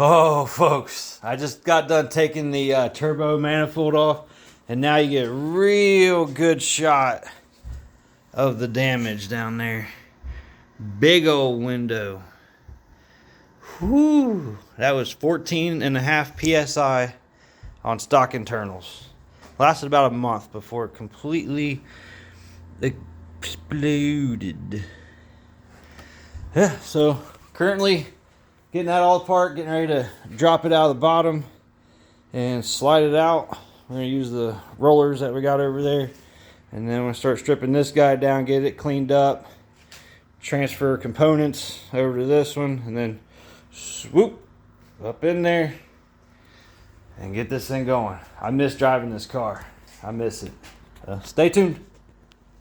Oh, folks, I just got done taking the turbo manifold off, and now you get a real good shot of the damage down there. Big old window. Whew, that was 14.5 psi on stock internals. Lasted about a month before it completely exploded. Yeah, so currently getting that all apart, getting ready to drop it out of the bottom and slide it out. We're going to use the rollers that we got over there. And then we're going to start stripping this guy down, get it cleaned up, transfer components over to this one, and then swoop up in there and get this thing going. I miss driving this car. I miss it. Stay tuned.